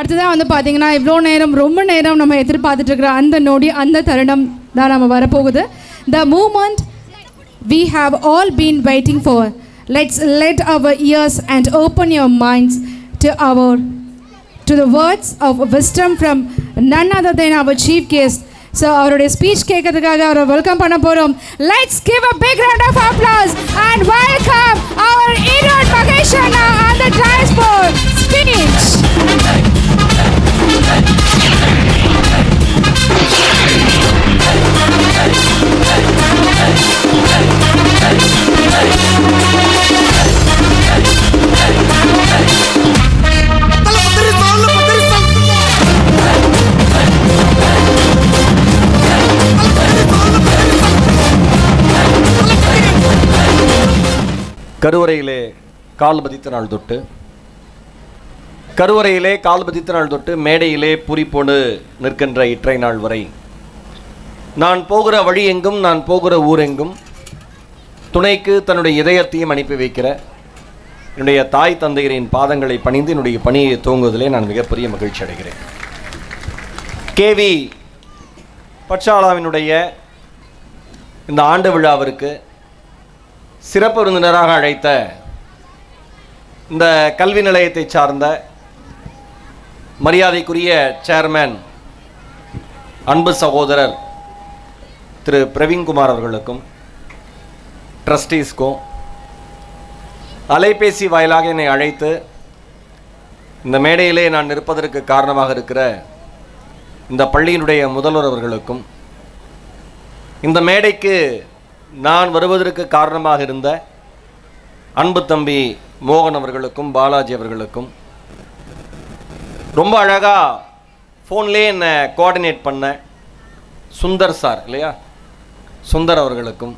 அடுத்ததான் வந்து பார்த்தீங்கன்னா இவ்வளோ நேரம் ரொம்ப நேரம் நம்ம எதிர்பார்த்துட்டு இருக்கிற அந்த நொடி அந்த தருணம் தான் நம்ம வரப்போகுது. The moment we have all been waiting for. Let's let our ears and open your minds to the words of wisdom from none other than our chief guest. So அவருடைய ஸ்பீச் கேட்கறதுக்காக அவரை வெல்கம் பண்ண போகிறோம். Let's give a big round of applause and welcome our Enoch Mahesh Anna on the dais for speech. கருவறையிலே கால் பதித்த நாள் தொட்டு மேடையிலே புரிப்போடு நிற்கின்ற இற்றை நாள் வரை நான் போகிற வழி எங்கும் நான் போகிற ஊரெங்கும் துணைக்கு தன்னுடைய இதயத்தையும் அனுப்பி வைக்கிற என்னுடைய தாய் தந்தையரின் பாதங்களை பணிந்து என்னுடைய பணியை துவங்குவதிலே நான் மிகப்பெரிய மகிழ்ச்சி அடைகிறேன். கேவி பட்சாலாவினுடைய இந்த ஆண்டு விழாவிற்கு சிறப்பு விருந்தினராக அழைத்த இந்த கல்வி நிலையத்தை சார்ந்த மரியாதைக்குரிய சேர்மேன் அன்பு சகோதரர் திரு பிரவீன்குமார் அவர்களுக்கும் ட்ரஸ்டீஸ்க்கும் அலைபேசி வாயிலாக என்னை அழைத்து இந்த மேடையிலே நான் நிற்பதற்கு காரணமாக இருக்கிற இந்த பள்ளியினுடைய முதல்வர் அவர்களுக்கும் இந்த மேடைக்கு நான் வருவதற்கு காரணமாக இருந்த அன்பு தம்பி மோகன் அவர்களுக்கும் பாலாஜி அவர்களுக்கும் ரொம்ப அழகாக ஃபோன்லேயே என்னை கோஆர்டினேட் பண்ண சுந்தர் சார் இல்லையா, சுந்தர் அவர்களுக்கும்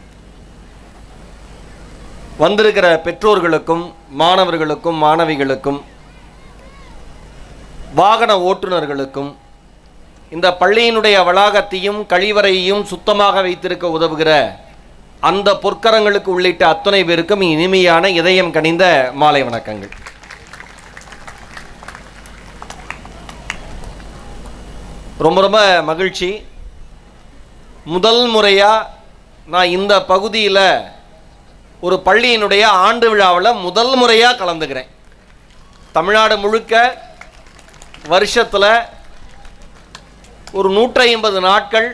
வந்திருக்கிற பெற்றோர்களுக்கும் மாணவர்களுக்கும் மாணவிகளுக்கும் வாகன ஓட்டுநர்களுக்கும் இந்த பள்ளியினுடைய வளாகத்தையும் கழிவறையையும் சுத்தமாக வைத்திருக்க உதவுகிற அந்த பொற்கரங்களுக்கு உள்ளிட்ட அத்தனை பேருக்கும் இனிமையான இதயம் கனிந்த மாலை வணக்கங்கள். ரொம்ப ரொம்ப மகிழ்ச்சி. முதல் முறையாக நான் இந்த பகுதியில் ஒரு பள்ளியினுடைய ஆண்டு விழாவில் முதல் முறையாக கலந்துக்கிறேன். தமிழ்நாடு முழுக்க வருஷத்தில் ஒரு 150 நாட்கள்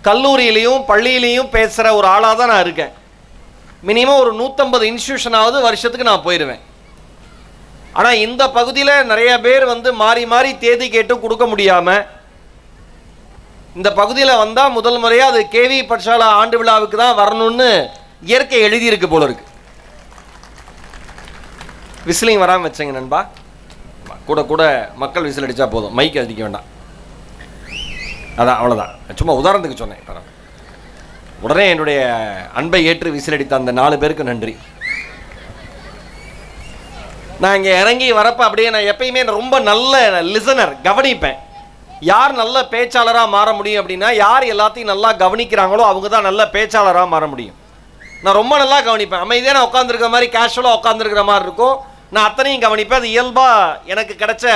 கல்லூரியிலையும் பள்ளியிலையும் பேசுகிற ஒரு ஆளாக தான் நான் இருக்கேன். மினிமம் ஒரு 150 இன்ஸ்டியூஷனாவது வருஷத்துக்கு நான் போயிடுவேன். ஆனால் இந்த பகுதியில் நிறைய பேர் வந்து மாறி மாறி தேதி கேட்டு கொடுக்க முடியாமல் இந்த பகுதியில் வந்தால் முதல் முறையாக அது கேவி பட்சாலா ஆண்டு விழாவுக்கு தான் வரணும்னு இயற்கை எழுதியிருக்கு போல இருக்கு. விசிலிங் வராமல் வச்சேங்க நண்பா. கூட கூட மக்கள் விசில் அடித்தா போதும், மைக் அடிக்க வேண்டாம். அதான் அவ்வளோதான், சும்மா உதாரணத்துக்கு சொன்னேன். உடனே என்னுடைய அன்பை ஏற்று விசிலடித்த அந்த 4 பேருக்கு நன்றி. நான் இங்கே இறங்கி வரப்போ அப்படியே நான் எப்பயுமே ரொம்ப நல்ல லிசனர், கவனிப்பேன். யார் நல்ல பேச்சாளராக மாற முடியும் அப்படின்னா யார் எல்லாத்தையும் நல்லா கவனிக்கிறாங்களோ அவங்க தான் நல்ல பேச்சாளராக மாற முடியும். நான் ரொம்ப நல்லா கவனிப்பேன். அமைதியாக நான் உட்காந்துருக்கிற மாதிரி கேஷுவலாக உட்காந்துருக்கிற மாதிரி இருக்கும். நான் அத்தனையும் கவனிப்பேன். அது இயல்பாக எனக்கு கிடைச்ச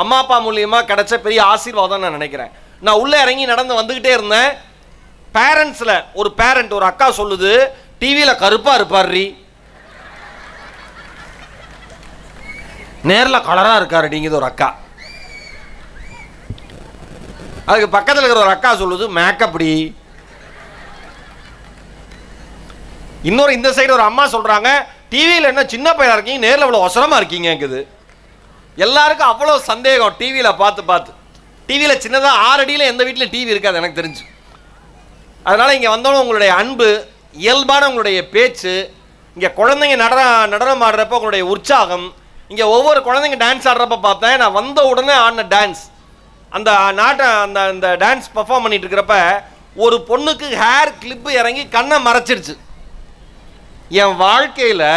அம்மா அப்பா மூலியமாக கிடைச்ச பெரிய ஆசீர்வாதம் நான் நினைக்கிறேன். நான் உள்ளே இறங்கி நடந்து வந்துக்கிட்டே இருந்தேன். பேரண்ட்ஸில் ஒரு பேரண்ட், ஒரு அக்கா சொல்லுது, டிவியில் கருப்பாக இருப்பார்ரி, நேரில் கலராக இருக்காருடிங்குது ஒரு அக்கா. அதுக்கு பக்கத்தில் இருக்கிற ஒரு அக்கா சொல்லுது மேக்கப்படி. இன்னொரு இந்த சைடு ஒரு அம்மா சொல்கிறாங்க, டிவியில் என்ன சின்ன பையனாக இருக்கீங்க, நேரில் அவ்வளோ ஒசரமாக இருக்கீங்கங்குது. எல்லாருக்கும் அவ்வளோ சந்தேகம் டிவியில் பார்த்து. டிவியில் சின்னதாக 6 அடியில் எந்த வீட்டில் டிவி இருக்காது எனக்கு தெரிஞ்சு. அதனால் இங்கே வந்தோம் உங்களுடைய அன்பு, இயல்பான உங்களுடைய பேச்சு, இங்கே குழந்தைங்க நடனம் ஆடுறப்போ உங்களுடைய உற்சாகம், இங்கே ஒவ்வொரு குழந்தைங்க டான்ஸ் ஆடுறப்ப பார்த்தேன். நான் வந்த உடனே ஆடின டான்ஸ், அந்த அந்த டான்ஸ் பர்ஃபார்ம் பண்ணிட்டு இருக்கிறப்ப ஒரு பொண்ணுக்கு ஹேர் கிளிப்பு இறங்கி கண்ணை மறைச்சிருச்சு. என் வாழ்க்கையில்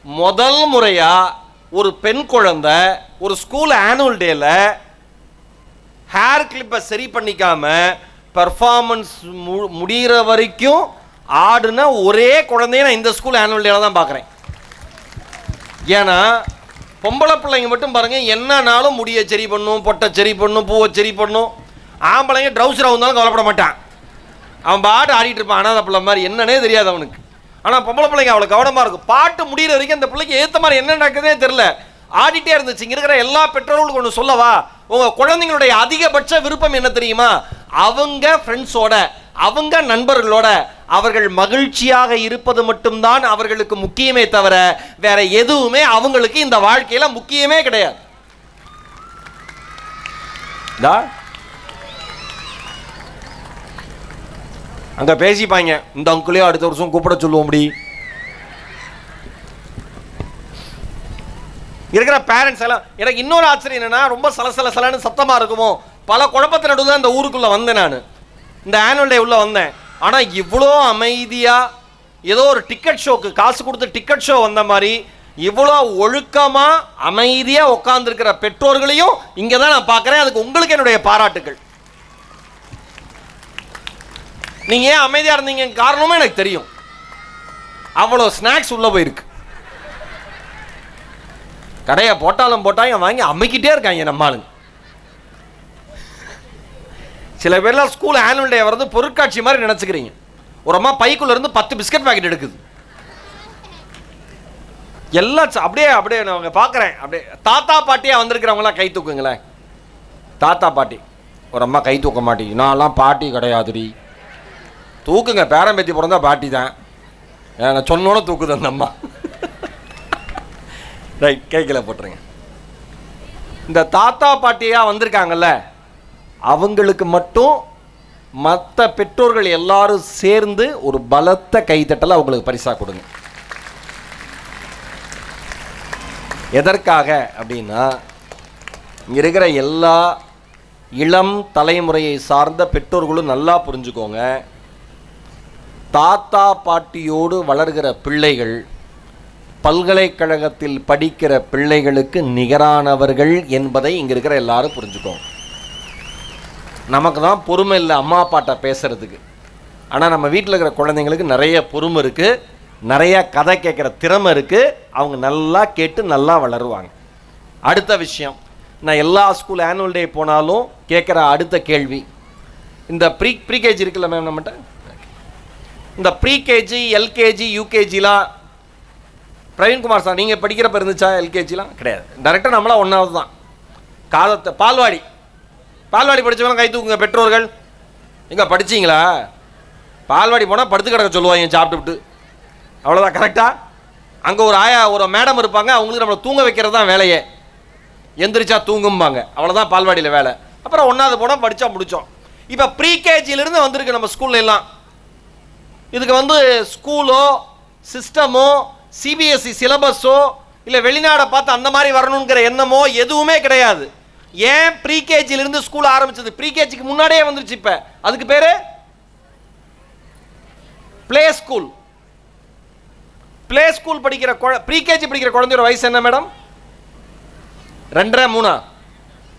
முதல் முறையாக ஒரு பெண் குழந்தை ஒரு ஸ்கூல் ஆனுவல் டேல ஹேர் கிளிப்பை சரி பண்ணிக்காம பர்ஃபார்மன்ஸ் முடிகிற வரைக்கும் ஆடுன ஒரே குழந்தைய நான் இந்த ஸ்கூல் ஆனுவல் டேல தான் பார்க்குறேன். ஏன்னா பொம்பளை பிள்ளைங்க மட்டும் பாருங்க, என்னன்னாலும் முடியை சரி பண்ணும், பொட்டை சரி பண்ணும், பூவை சரி பண்ணும். ஆம்பளைங்க ட்ரௌசர் வந்தாலும் கவலைப்பட மாட்டான், அவன் பாட்டு ஆடிட்டு இருப்பான் அனாதை பிள்ளை மாதிரி, என்னன்னே தெரியாது அவனுக்கு. ஆனால் பொம்பளை பிள்ளைங்க அவ்வளோ கவனமாக இருக்கும். பாட்டு முடிகிற வரைக்கும் அந்த பிள்ளைக்கு ஏற்ற மாதிரி என்ன நடக்குதுன்னே தெரில, ஆடிட்டே இருந்துச்சு. இங்கே இருக்கிற எல்லா பெற்றோர்களுக்கும் ஒன்று சொல்லவா, உங்கள் குழந்தைங்களுடைய அதிகபட்ச விருப்பம் என்ன தெரியுமா? அவங்க ஃப்ரெண்ட்ஸோட, அவங்க நண்பர்களோட அவர்கள் மகிழ்ச்சியாக இருப்பது மட்டும்தான் அவர்களுக்கு முக்கியமே தவிர வேற எதுவுமே அவங்களுக்கு இந்த வாழ்க்கையில முக்கியமே கிடையாது. அங்க பேசிப்பாங்க, இந்த அங்குளையும் அடுத்த வருஷம் கூப்பிட சொல்லுவோம். அப்படி இருக்கிற பேரண்ட்ஸ் எல்லாம். எனக்கு இன்னொரு ஆச்சரியம் என்னன்னா, ரொம்ப சலசலன்னு சத்தமா இருக்குமோ, பல குழப்பத்தை நடுவில் இந்த ஊருக்குள்ள வந்தேன் நான், இந்த ஆனுவல் டே உள்ள வந்தேன். ஆனால் இவ்வளோ அமைதியாக, ஏதோ ஒரு டிக்கெட் ஷோக்கு காசு கொடுத்து டிக்கெட் ஷோ வந்த மாதிரி இவ்வளோ ஒழுக்கமாக அமைதியாக உட்காந்துருக்கிற பெற்றோர்களையும் இங்கே தான் நான் பார்க்குறேன். அதுக்கு உங்களுக்கு என்னுடைய பாராட்டுகள். நீங்கள் ஏன் அமைதியாக இருந்தீங்க காரணமும் எனக்கு தெரியும். அவ்வளோ ஸ்நாக்ஸ் உள்ளே போயிருக்கு. கடையை போட்டாலும் போட்டாங்க வாங்கி அமைக்கிட்டே இருக்காங்க நம்ம ஆளுங்க. சில பேர்லாம் ஸ்கூல் ஆனுவல் டே வரது பொருட்காட்சி மாதிரி நினச்சிக்கிறீங்க. ஒரு அம்மா பைக்குள்ள இருந்து 10 பிஸ்கட் பாக்கெட் எடுக்குது. எல்லாம் அப்படியே நான் பார்க்குறேன். அப்படியே தாத்தா பாட்டியாக வந்திருக்கிறவங்களாம் கை தூக்குங்களேன். தாத்தா பாட்டி. ஒரு அம்மா கை தூக்க மாட்டேங்க, நான்லாம் பாட்டி கிடையாதுடி. தூக்குங்க, பேரம்பேத்தி பிறந்தா பாட்டி தான். நான் சொன்னோன்னு தூக்குது அந்த அம்மா. ரைட், கைக்கில போட்டுருங்க. இந்த தாத்தா பாட்டியாக வந்திருக்காங்கல்ல, அவங்களுக்கு மட்டும் மற்ற பெற்றோர்கள் எல்லாரும் சேர்ந்து ஒரு பலத்த கைத்தட்டலை அவங்களுக்கு பரிசாக கொடுங்க. எதற்காக அப்படின்னா, இங்கே இருக்கிற எல்லா இளம் தலைமுறையை சார்ந்த பெற்றோர்களும் நல்லா புரிஞ்சுக்கோங்க. தாத்தா பாட்டியோடு வளர்கிற பிள்ளைகள் பல்கலைக்கழகத்தில் படிக்கிற பிள்ளைகளுக்கு நிகரானவர்கள் என்பதை இங்கே இருக்கிற எல்லாரும் புரிஞ்சுக்கோங்க. நமக்கு தான் பொறுமை இல்லை அம்மா அப்பாட்ட பேசுகிறதுக்கு. ஆனால் நம்ம வீட்டில் இருக்கிற குழந்தைங்களுக்கு நிறைய பொறுமை இருக்குது, நிறைய கதை கேட்குற திறமை இருக்குது. அவங்க நல்லா கேட்டு நல்லா வளருவாங்க. அடுத்த விஷயம், நான் எல்லா ஸ்கூல் ஆனுவல் டே போனாலும் கேட்குற அடுத்த கேள்வி, இந்த ப்ரீகேஜி இருக்குல்ல மேம் நம்மகிட்ட, இந்த ப்ரீகேஜி எல்கேஜி யூகேஜிலாம் பிரவீன்குமார் சார் நீங்கள் படிக்கிறப்ப இருந்துச்சா? எல்கேஜிலாம் கிடையாது, டேரெக்டாக நம்மளாம் ஒன்றாவது தான். காலத்தை பால்வாடி படித்தவங்க கை தூக்குங்க பெற்றோர்கள். எங்கே படிச்சிங்களா? பால்வாடி போனால் படுத்து கிடக்க சொல்லுவாங்க சாப்பிட்டுவிட்டு, அவ்வளோதான். கரெக்டாக அங்கே ஒரு ஆயா ஒரு மேடம் இருப்பாங்க, அவங்களுக்கு நம்மளை தூங்க வைக்கிறது தான் வேலையே. எந்திரிச்சா தூங்கும்பாங்க, அவ்வளோதான் பால்வாடியில் வேலை. அப்புறம் ஒன்றாவது போனால் படித்தா முடித்தோம். இப்போ ப்ரீகேஜியிலிருந்து வந்திருக்கு நம்ம ஸ்கூல்ல எல்லாம். இதுக்கு ஸ்கூலோ சிஸ்டமோ சிபிஎஸ்சி சிலபஸோ இல்லை வெளிநாடை பார்த்து அந்த மாதிரி வரணுங்கிற எண்ணமோ எதுவுமே கிடையாது. ஏன் ப்ரீகேஜிலிருந்து ஸ்கூல் ஆரம்பிச்சது? ப்ரீகேஜிக்கு முன்னாடியே வந்துருச்சு. இப்போ அதுக்கு பேர் பிளே ஸ்கூல். பிளே ஸ்கூல் படிக்கிற ப்ரீகேஜி படிக்கிற குழந்தையோட வயசு என்ன மேடம்? 2.5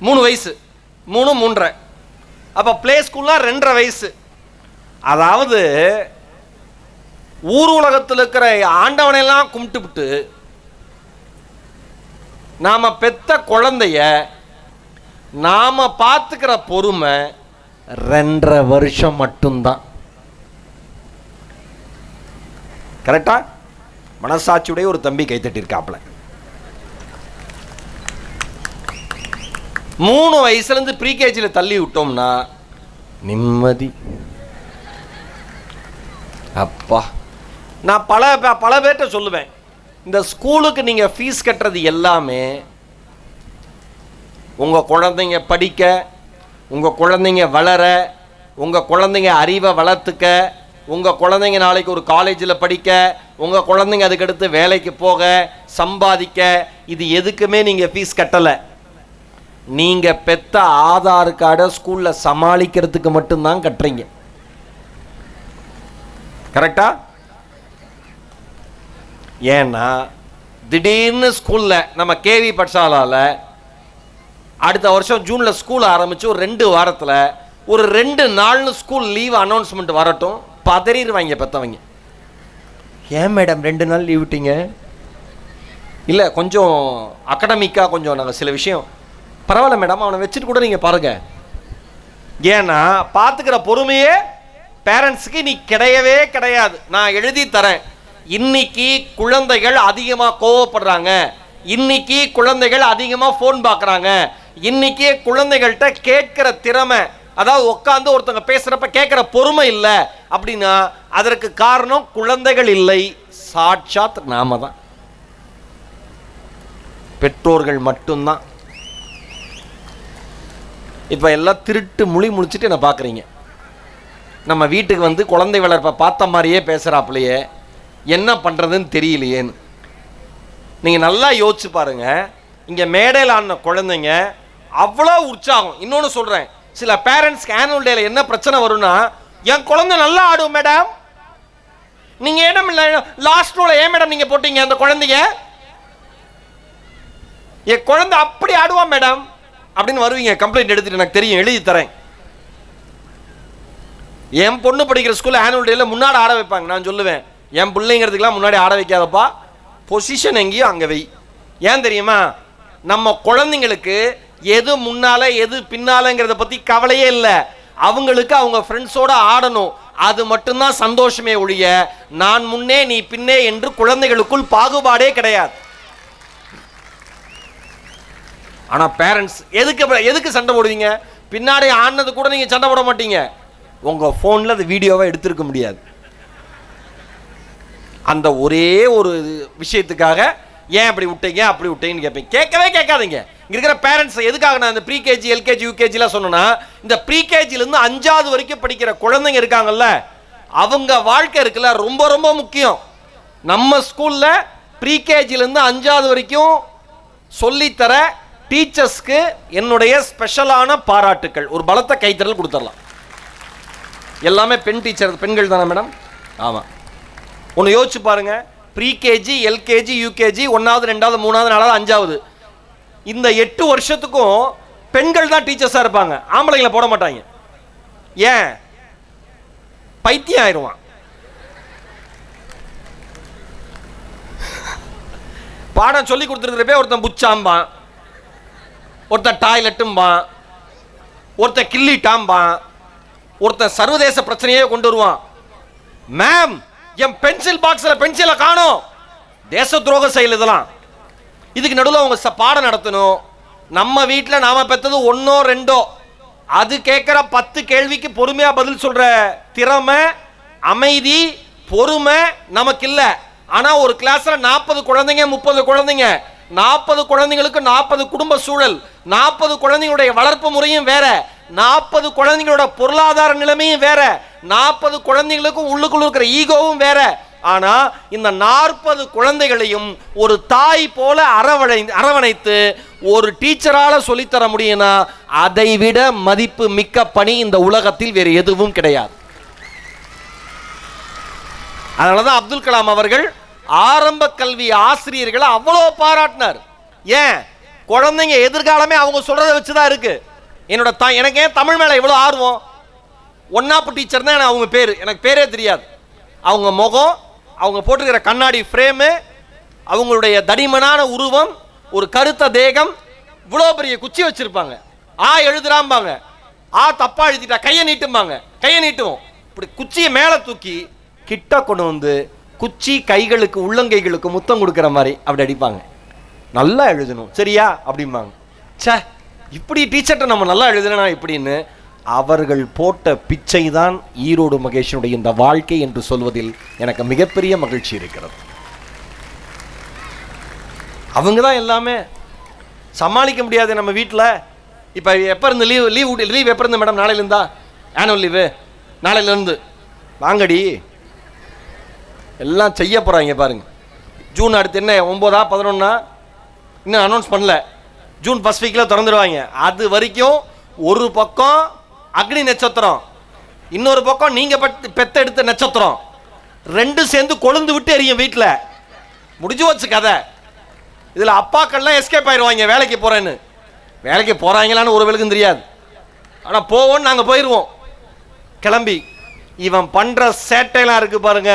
3 வயசு, 3 3.5. அப்போ பிளே ஸ்கூல்னா 2.5 வயசு. அதாவது ஊர் உலகத்தில் இருக்கிற ஆண்டவனையெல்லாம் கும்பிட்டுவிட்டு நாம பெத்த குழந்தைய நாம பார்த்துக்கிற பொறுமை 2.5 வருஷம் மட்டும்தான். கரெக்டா? மனசாட்சியுடைய ஒரு தம்பி கைத்தட்டிருக்காப்ல. 3 வயசுலேருந்து ப்ரீகேஜியில் தள்ளி விட்டோம்னா நிம்மதி. அப்பா, நான் பல பேர்கிட்ட சொல்லுவேன், இந்த ஸ்கூலுக்கு நீங்கள் ஃபீஸ் கட்டுறது எல்லாமே உங்கள் குழந்தைங்க படிக்க, உங்கள் குழந்தைங்க வளர, உங்கள் குழந்தைங்க அறிவை வளர்த்துக்க, உங்கள் குழந்தைங்க நாளைக்கு ஒரு காலேஜில் படிக்க, உங்கள் குழந்தைங்க அதுக்கடுத்து வேலைக்கு போக சம்பாதிக்க, இது எதுக்குமே நீங்கள் ஃபீஸ் கட்டலை. நீங்கள் பெற்ற ஆதார் கார்டை ஸ்கூலில் சமாளிக்கிறதுக்கு மட்டும்தான் கட்டுறீங்க. கரெக்டா? ஏன்னா திடீர்னு ஸ்கூலில் நம்ம கேவி பட்சாலாவில் அடுத்த வருஷம் ஜூனில் ஸ்கூல் ஆரம்பித்து ஒரு 2 வாரத்தில் ஒரு 2 நாள்னு ஸ்கூல் லீவ் அனௌன்ஸ்மெண்ட் வரட்டும், பதறிடுவாங்க பெற்றவங்க. ஏன் மேடம் 2 நாள் லீவ் விட்டீங்க? இல்லை கொஞ்சம் அகடமிக்காக கொஞ்சம் நாங்கள் சில விஷயம் பரவாயில்ல மேடம், அவனை வச்சுட்டு கூட நீங்கள் பாருங்கள். ஏன்னா பார்த்துக்கிற பொறுமையே பேரண்ட்ஸுக்கு நீ கிடையவே கிடையாது. நான் எழுதி தரேன். இன்னைக்கு குழந்தைகள் அதிகமாக கோவப்படுறாங்க, இன்னைக்கு குழந்தைகள் அதிகமாக ஃபோன் பார்க்குறாங்க, இன்னைக்கு குழந்தைகள்கிட்ட கேட்கிற திறமை, அதாவது உட்காந்து ஒருத்தவங்க பேசுகிறப்ப கேட்குற பொறுமை இல்லை அப்படின்னா அதற்கு காரணம் குழந்தைகள் இல்லை, சாட்சாத் நாம தான், பெற்றோர்கள் மட்டும்தான். இப்போ எல்லாம் திருட்டு முழிச்சுட்டு என்ன பார்க்குறீங்க. நம்ம வீட்டுக்கு வந்து குழந்தை வளர்ப்பை பார்த்த மாதிரியே பேசுகிறாப்புலையே, என்ன பண்ணுறதுன்னு தெரியலையேன்னு. நீங்கள் நல்லா யோசிச்சு பாருங்க. இங்கே மேடையில் ஆன குழந்தைங்க அவ்வளோ உற்சாகம். இன்னொன்று சொல்கிறேன், சில பேரண்ட்ஸ்க்கு ஆனுவல் டேல என்ன பிரச்சனை வரும்னா, என் குழந்தை நல்லா ஆடும் மேடம், நீங்கள் ஏன் இல்லை லாஸ்ட் ரோல ஏன் மேடம் நீங்கள் போட்டீங்க அந்த குழந்தைங்க, என் குழந்தை அப்படி ஆடுவா மேடம் அப்படின்னு வருவீங்க. கம்ப்ளைண்ட் எடுத்துட்டு எனக்கு தெரியும், எழுதி தரேன். என் பொண்ணு படிக்கிற ஸ்கூலில் ஆனுவல் டேல முன்னாடி ஆட வைப்பாங்க. நான் சொல்லுவேன், என் பிள்ளைங்கிறதுக்கெல்லாம் முன்னாடி ஆட வைக்காதப்பா, பொசிஷன் எங்கேயோ அங்கே வை. ஏன் தெரியுமா, நம்ம குழந்தைங்களுக்கு எது முன்னால எது பின்னாலங்கிறத பற்றி கவலையே இல்லை. அவங்களுக்கு அவங்க ஃப்ரெண்ட்ஸோட ஆடணும், அது மட்டும்தான் சந்தோஷமே ஒழிய நான் முன்னே நீ பின்னே என்று குழந்தைகளுக்குள் பாகுபாடே கிடையாது. ஆனால் பேரண்ட்ஸ் எதுக்கு சண்டை போடுவீங்க? பின்னாடி ஆடினது கூட நீங்கள் சண்டை போட மாட்டீங்க, உங்கள் ஃபோனில் அது வீடியோவை எடுத்திருக்க முடியாது. அந்த ஒரே ஒரு விஷயத்துக்காக ஏன் அப்படி விட்டீங்க அப்படி விட்டீங்கன்னு கேட்பீங்க. கேட்கவே கேட்காதீங்க. இங்கே இருக்கிற பேரண்ட்ஸ் எதுக்காக நான் இந்த ப்ரீகேஜி எல்கேஜி யூகேஜிலாம் சொன்னேன்னா, இந்த ப்ரீகேஜிலேருந்து 5வது வரைக்கும் படிக்கிற குழந்தைங்க இருக்காங்கல்ல, அவங்க வாழ்க்கை இருக்குல்ல ரொம்ப ரொம்ப முக்கியம். நம்ம ஸ்கூலில் ப்ரீகேஜிலேருந்து 5வது வரைக்கும் சொல்லித்தர டீச்சர்ஸ்க்கு என்னுடைய ஸ்பெஷலான பாராட்டுக்கள். ஒரு பலத்த கைத்தறல் கொடுத்துடலாம். எல்லாமே பெண் டீச்சர், பெண்கள் தானே மேடம்? ஆமாம். ஒன்று யோசிச்சு பாருங்க, ப்ரீகேஜி எல்கேஜி யூகேஜி 1வது 2வது 3வது 4வது 5வது இந்த 8 வருஷத்துக்கும் பெண்கள் தான் டீச்சர்ஸாக இருப்பாங்க, ஆம்பளைங்களை போட மாட்டாங்க. ஏன்? பைத்தியம் ஆயிடுவான். பாடம் சொல்லி கொடுத்துருக்கிறப்பே ஒருத்தன் புச்சாம்பான், ஒருத்தன் டாய்லெட்டும்பான், ஒருத்தன் கிள்ளிட்டாம்பான், ஒருத்தன் சர்வதேச பிரச்சனையே கொண்டு வருவான். மேம் என் பென்சில் பாக்ஸில் பென்சிலை காணோம், தேச துரோக செயல் இதெல்லாம். இதுக்கு நடுவில் அவங்க பாடம் நடத்தணும். நம்ம வீட்டில் நாம பெற்றது 1ஓ 2ஓ, அது கேட்குற 10 கேள்விக்கு பொறுமையாக பதில் சொல்கிற திறமை, அமைதி, பொறுமை நமக்கு இல்லை. ஆனால் ஒரு கிளாஸில் 40 குழந்தைங்க 30 குழந்தைங்க, 40 குழந்தைங்களுக்கு 40 குடும்ப சூழல், 40 குழந்தைங்களுடைய வளர்ப்பு முறையும் வேற, 40 குழந்தைங்களோட பொருளாதார நிலைமையும் வேற, 40 குழந்தைங்களுக்கும் உள்ளுக்குள்ள இருக்கிற ஈகோவும் வேற. ஆனா இந்த 40 குழந்தைகளையும் ஒரு தாய் போல அரவணைத்து ஒரு டீச்சரால சொல்லித்தர முடியும்னா அதை விட மதிப்பு மிக்க பணி இந்த உலகத்தில் வேறு எதுவும் கிடையாது. அதனாலதான் அப்துல் கலாம் அவர்கள் ஆரம்ப கல்வி ஆசிரியர்களை அவ்வளோ பாராட்டினார். ஏன்? குழந்தைங்க எதிர்காலமே அவங்க சொல்றதை வச்சுதான் இருக்கு. எனக்கு ஏன் தமிழ் மேல இவ்வளோ ஆர்வம்? ஒன்னாப்பு டீச்சர் தான் அவங்க பேர், எனக்கு பேரே தெரியாது. அவங்க முகம், அவங்க போட்டுக்கிற கண்ணாடி ஃப்ரேமு, அவங்களுடைய தடிமனான உருவம், ஒரு கருத்த தேகம், இவ்வளோ பெரிய குச்சி வச்சிருப்பாங்க. ஆ எழுதுறாம்பாங்க, ஆ தப்பா எழுதிட்டா கையை நீட்டும்பாங்க, கையை நீட்டுவோம். இப்படி குச்சியை மேலே தூக்கி கிட்ட கொண்டு வந்து குச்சி கைகளுக்கு உள்ளங்கைகளுக்கு முத்தம் கொடுக்குற மாதிரி அப்படி அடிப்பாங்க. நல்லா எழுதணும் சரியா அப்படிம்பாங்க. சே, இப்படி டீச்சர்கிட்ட நம்ம நல்லா எழுதணும் இப்படின்னு அவர்கள் போட்ட பிச்சை தான் ஈரோடு மகேஷனுடைய இந்த வாழ்க்கை என்று சொல்வதில் எனக்கு மிகப்பெரிய மகிழ்ச்சி இருக்கிறது. அவங்க தான் எல்லாமே. சமாளிக்க முடியாது நம்ம வீட்டில். இப்போ எப்போ இருந்து லீவ் எப்போ இருந்து மேடம்? நாளையிலேருந்தா annual leave? நாளையிலேருந்து வாங்கடி, எல்லாம் செய்ய போகிறாங்க பாருங்க. ஜூன் அடுத்து என்ன 9ஆ 11ஆ இன்னும் அனௌன்ஸ் பண்ணல. ஜூன் ஃபர்ஸ்ட் வீக்கில் திறந்துடுவாங்க. அது வரைக்கும் ஒரு பக்கம் அக்னி நட்சத்திரம், இன்னொரு பக்கம் நீங்கள் பெத்தெடுத்த நட்சத்திரம், 2 சேர்ந்து கொழுந்து விட்டு எரியும் வீட்டில். முடிஞ்சு வச்சு கதை. இதில் அப்பாக்கள்லாம் எஸ்கேப் ஆயிடுவாங்க வேலைக்கு போகிறேன்னு. வேலைக்கு போகிறாங்களான்னு ஒரு வேலைக்கும் தெரியாது. ஆனால் போவோன்னு நாங்கள் போயிடுவோம் கிளம்பி. இவன் பண்ணுற சேட்டையெல்லாம் இருக்குது பாருங்க.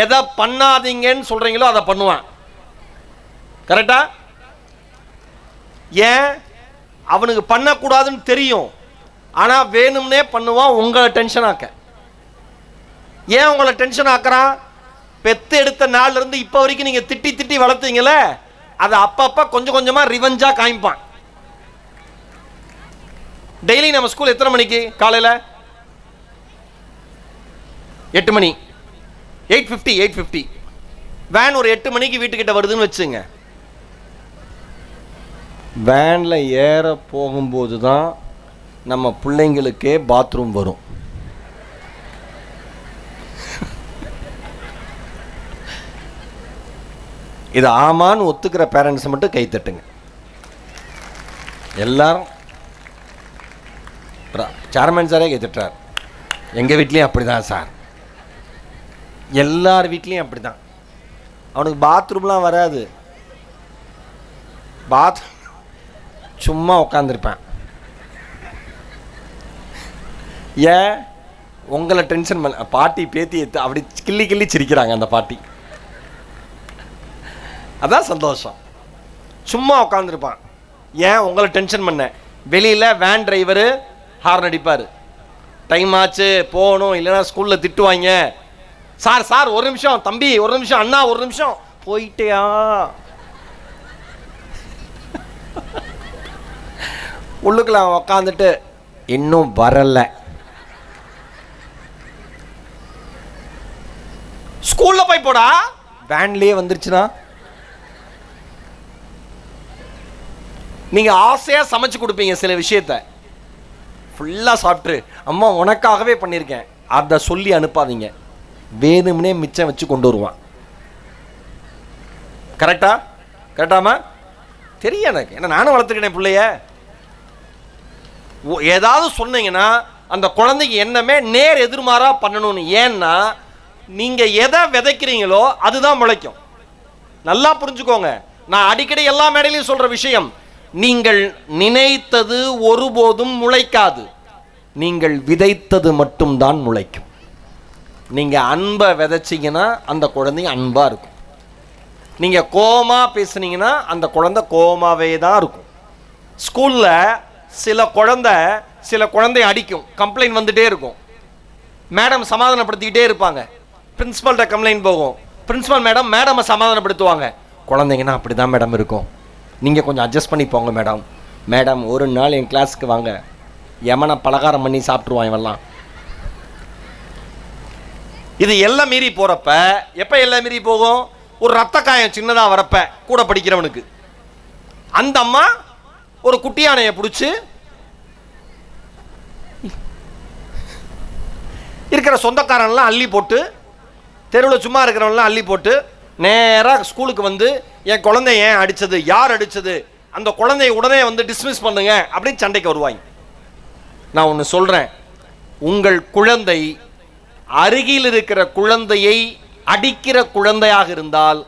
எதை பண்ணாதீங்கன்னு சொல்கிறீங்களோ அதை பண்ணுவான். கரெக்டா? ஏன்? அவனுக்கு பண்ணக்கூடாதுன்னு தெரியும், ஆனால் வேணும்னே பண்ணுவான் உங்களை டென்ஷன் ஆக்க. ஏன் உங்களை டென்ஷன் ஆக்குறான்? பெத்து எடுத்த நாள்ல இருந்து இப்போ வரைக்கும் நீங்கள் திட்டி திட்டி வளர்த்தீங்களே, அதை அப்பப்போ கொஞ்சம் கொஞ்சமாக ரிவெஞ்சாக காமிப்பான். டெய்லி நம்ம ஸ்கூல் எத்தனை மணிக்கு? காலையில் 8 மணி, 8:50. வேன் ஒரு 8 மணிக்கு வீட்டுக்கிட்ட வருதுன்னு வச்சுங்க. வேனில் ஏற போகும்போது தான் நம்ம பிள்ளைங்களுக்கே பாத்ரூம் வரும். இது ஆமான்னு ஒத்துக்கிற பேரண்ட்ஸ் மட்டும் கை தட்டுங்க. எல்லாரும் சேர்மேன் சாரே கை தட்டுறார். எங்கள் வீட்லேயும் அப்படி தான் சார், எல்லார் வீட்லேயும் அப்படி தான். அவனுக்கு பாத்ரூம்லாம் வராது, சும்மா உட்காந்துருப்பேன். ஏன்? உங்களை டென்ஷன் பண்ண. பாட்டி பேத்தி அப்படி கிள்ளி கிள்ளி சிரிக்கிறாங்க அந்த பாட்டி, அதான் சந்தோஷம். சும்மா உட்காந்துருப்பான். ஏன்? உங்களை டென்ஷன் பண்ண. வெளியில் வேன் டிரைவரு ஹார்ன் அடிப்பார், டைம் ஆச்சு போகணும், இல்லைன்னா ஸ்கூலில் திட்டுவாங்க. சார் சார் ஒரு நிமிஷம், தம்பி ஒரு நிமிஷம், அண்ணா ஒரு நிமிஷம், போயிட்டியா? உள்ளுக்குள்ள அவன் உக்காந்துட்டு இன்னும் வரல. ஸ்கூல்ல போய் போடா, வேன்லயே வந்துருச்சுன்னா. நீங்க ஆசையா சமைச்சு கொடுப்பீங்க சில விஷயத்த, ஃபுல்லா சாப்பிட்டு அம்மா உனக்காகவே பண்ணியிருக்கேன் அதை சொல்லி அனுப்பாதீங்க. வேணும்னே மிச்சம் வச்சு கொண்டு வருவான். கரெக்டா? கரெக்டாமா? தெரியும் எனக்கு, ஏன்னா நானும் வளர்த்துக்கிட்டேன் பிள்ளைய. ஏதாவது சொன்னீங்கன்னா அந்த குழந்தைக்கு என்னமே நேர் எதிர்மாறா பண்ணணும்னு. ஏன்னா நீங்க எதை விதைக்கிறீங்களோ அதுதான் முளைக்கும். நல்லா புரிஞ்சுக்கோங்க. நான் அடிக்கடி எல்லா மேடையிலையும் சொல்ற விஷயம், நீங்கள் நினைத்தது ஒருபோதும் முளைக்காது, நீங்கள் விதைத்தது மட்டும்தான் முளைக்கும். நீங்க அன்பை விதைச்சிங்கன்னா அந்த குழந்தை அன்பா இருக்கும். நீங்க கோவமா பேசுனீங்கன்னா அந்த குழந்தை கோவமாவே தான் இருக்கும். ஸ்கூல்ல சில குழந்தை அடிக்கும், கம்ப்ளைண்ட் வந்துட்டே இருக்கும். மேடம் சமாதானப்படுத்திக்கிட்டே இருப்பாங்க. பிரின்சிபல்கிட்ட கம்ப்ளைண்ட் போகும், பிரின்சிபல் மேடம் சமாதானப்படுத்துவாங்க. குழந்தைங்கன்னா அப்படி தான் மேடம் இருக்கும், நீங்கள் கொஞ்சம் அட்ஜஸ்ட் பண்ணி போங்க மேடம். மேடம் ஒரு நாள் என் கிளாஸுக்கு வாங்க, எமனை பலகாரம் பண்ணி சாப்பிட்ருவான் இவெல்லாம். இது எல்லாம் மீறி போகிறப்ப, எப்போ எல்லாம் மீறி போகும்? ஒரு ரத்த காயம் சின்னதாக வரப்ப கூட படிக்கிறவனுக்கு அந்த அம்மா ஒரு குட்டி யானையை பிடிச்சி இருக்கிற சொந்தக்காரன்லாம் அள்ளி போட்டு, தெருவில் சும்மா இருக்கிறவன்லாம் அள்ளி போட்டு நேராக ஸ்கூலுக்கு வந்து என் குழந்தை ஏன் அடித்தது, யார் அடித்தது, அந்த குழந்தைய உடனே வந்து டிஸ்மிஸ் பண்ணுங்க அப்படின்னு சண்டைக்கு வருவாங்க. நான் ஒன்று சொல்கிறேன், உங்கள் குழந்தை அருகில் இருக்கிற குழந்தையை அடிக்கிற குழந்தையாக இருந்தால்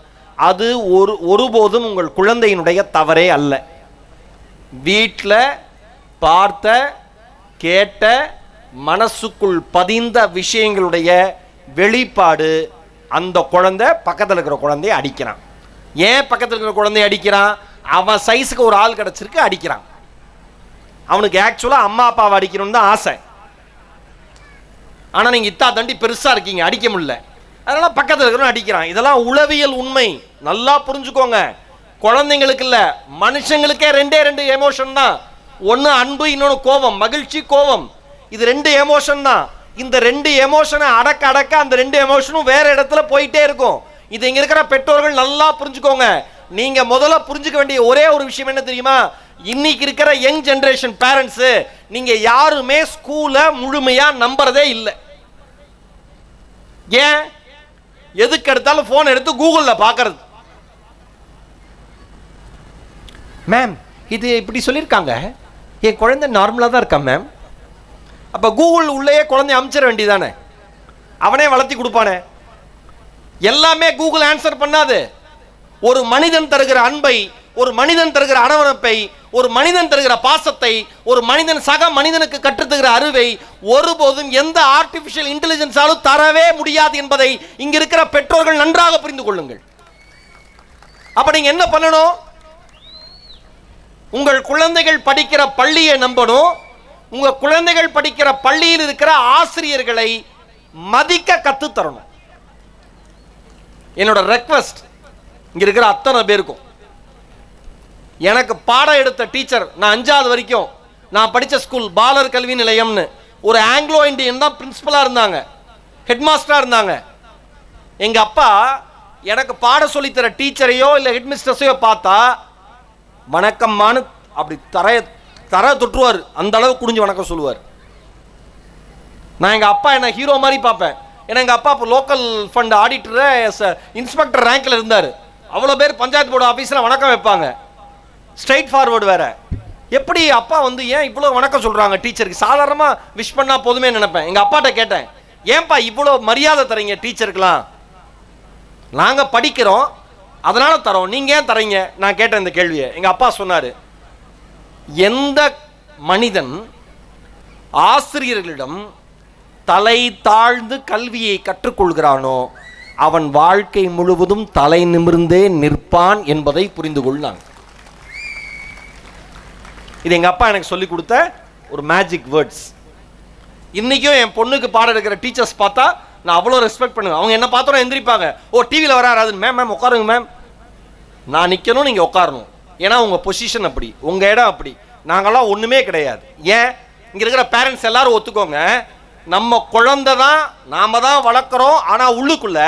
அது ஒருபோதும் உங்கள் குழந்தையினுடைய தவறே அல்ல. வீட்டில் பார்த்த கேட்ட மனசுக்குள் பதிந்த விஷயங்களுடைய வெளிப்பாடு. அந்த குழந்தை பக்கத்தில் இருக்கிற குழந்தைய அடிக்கிறான். ஏன் பக்கத்தில் இருக்கிற குழந்தைய அடிக்கிறான்? அவன் சைஸுக்கு ஒரு ஆள் கிடச்சிருக்கு, அடிக்கிறான். அவனுக்கு ஆக்சுவலாக அம்மா அப்பாவை அடிக்கணும்னு தான் ஆசை. ஆனால் நீங்கள் இத்தா தண்டி பெருசாக இருக்கீங்க, அடிக்க முடியல, அதனால் பக்கத்தில் இருக்கிறவன் அடிக்கிறான். இதெல்லாம் உளவியல் உண்மை, நல்லா புரிஞ்சுக்கோங்க. குழந்தைங்களுக்கு இல்லை, மனுஷங்களுக்கே ரெண்டு எமோஷன் தான். ஒன்று அன்பு, இன்னொன்று கோபம், மகிழ்ச்சி கோபம். இது 2 எமோஷன் தான். இந்த 2 எமோஷனை அடக்க அந்த 2 எமோஷனும் வேற இடத்துல போயிட்டே இருக்கும். இது இங்க இருக்கிற பெற்றோர்கள் நல்லா புரிஞ்சுக்கோங்க. நீங்க முதல்ல புரிஞ்சுக்க வேண்டிய ஒரே ஒரு விஷயம் என்ன தெரியுமா? இன்னைக்கு இருக்கிற யங் ஜெனரேஷன் பேரண்ட்ஸ், நீங்க யாருமே ஸ்கூல முழுமையா நம்புறதே இல்லை. ஏன்? எதுக்கு எடுத்தாலும் போன் எடுத்து கூகுள்ல பாக்குறது. மேம் இது இப்படி சொல்லியிருக்காங்க, என் குழந்தை நார்மலா தான் இருக்கா மேம். அப்ப கூகுள் உள்ளேயே குழந்தை அமைச்சிட வேண்டியதானே, அவனே வளர்த்தி கொடுப்பானே. எல்லாமே கூகுள் ஆன்சர் பண்ணாது. ஒரு மனிதன் தருகிற அன்பை, ஒரு மனிதன் தருகிற அரவணைப்பை, ஒரு மனிதன் தருகிற பாசத்தை, ஒரு மனிதன் சக மனிதனுக்கு கற்றுத்தருகிற அறிவை ஒருபோதும் எந்த ஆர்டிபிஷியல் இன்டெலிஜென்ஸாலும் தரவே முடியாது என்பதை இங்க இருக்கிற பெற்றோர்கள் நன்றாக புரிந்து கொள்ளுங்கள். அப்ப நீங்க என்ன பண்ணணும்? உங்கள் குழந்தைகள் படிக்கிற பள்ளியை நம்பணும். உங்க குழந்தைகள் படிக்கிற பள்ளியில் இருக்கிற ஆசிரியர்களை மதிக்க கத்து தரணும். என்னோட ரெக்வெஸ்ட் இங்க இருக்கிற அத்தனை பேருக்கும், எனக்கு பாடம் எடுத்த டீச்சர், நான் 5வது வரைக்கும் நான் படித்த ஸ்கூல் பாலர் கல்வி நிலையம்னு ஒரு ஆங்கிலோ இந்தியன் தான் பிரின்சிபலாக இருந்தாங்க, ஹெட் மாஸ்டராக இருந்தாங்க. எங்கள் அப்பா எனக்கு பாடம் சொல்லித்தர டீச்சரையோ இல்லை ஹெட் மிஸ்டர்ஸையோ பார்த்தா வணக்கம்மான்னு அப்படி தர தொட்டுருவார், அந்த அளவு குடிஞ்சு வணக்கம் சொல்லுவார். நான் எங்கள் அப்பா என்ன ஹீரோ மாதிரி பார்ப்பேன். ஏன்னா எங்கள் அப்பா இப்போ லோக்கல் ஃபண்ட் ஆடிட்டர் இன்ஸ்பெக்டர் ரேங்கில் இருந்தார். அவ்வளோ பேர் பஞ்சாயத்து போர்டு ஆஃபீஸில் வணக்கம் வைப்பாங்க, ஸ்ட்ரைட் ஃபார்வர்டு வேற. எப்படி அப்பா வந்து ஏன் இவ்வளோ வணக்கம் சொல்கிறாங்க டீச்சருக்கு? சாதாரணமாக விஷ் பண்ணால் போதுமே நினைப்பேன். எங்கள் அப்பாட்ட கேட்டேன், ஏன்பா இவ்வளோ மரியாதை தரீங்க டீச்சருக்கெலாம்? நாங்கள் படிக்கிறோம் அதனால தரோம், நீங்கள் ஏன் தரீங்க? நான் கேட்டேன் இந்த கேள்வியை. எங்கள் அப்பா சொன்னார், எந்த மனிதன் ஆசிரியர்களிடம் தலை தாழ்ந்து கல்வியை கற்றுக்கொள்கிறானோ அவன் வாழ்க்கை முழுவதும் தலை நிமிர்ந்தே நிற்பான் என்பதை புரிந்து கொள்ளாங்க. இது எங்க அப்பா எனக்கு சொல்லி கொடுத்த ஒரு மேஜிக் வேர்ட்ஸ். இன்னைக்கும் என் பொண்ணுக்கு பாடம் எடுக்கிற டீச்சர்ஸ் பார்த்தா நான் அவ்வளோ ரெஸ்பெக்ட் பண்ணுவேன். அவங்க என்ன பார்த்தோன்னா எந்திரிப்பாங்க, ஓ டிவியில் வராது மேம், மேம் உட்காருங்க மேம். நான் நிற்கணும், நீங்கள் உட்காரணும். ஏன்னா உங்கள் பொசிஷன் அப்படி, உங்கள் இடம் அப்படி. நாங்களாம் ஒன்றுமே கிடையாது. ஏன் இங்கே இருக்கிற பேரண்ட்ஸ் எல்லாரும் ஒத்துக்கோங்க, நம்ம குழந்தை தான், நாம தான் வளர்க்குறோம். ஆனால் உள்ளுக்குள்ள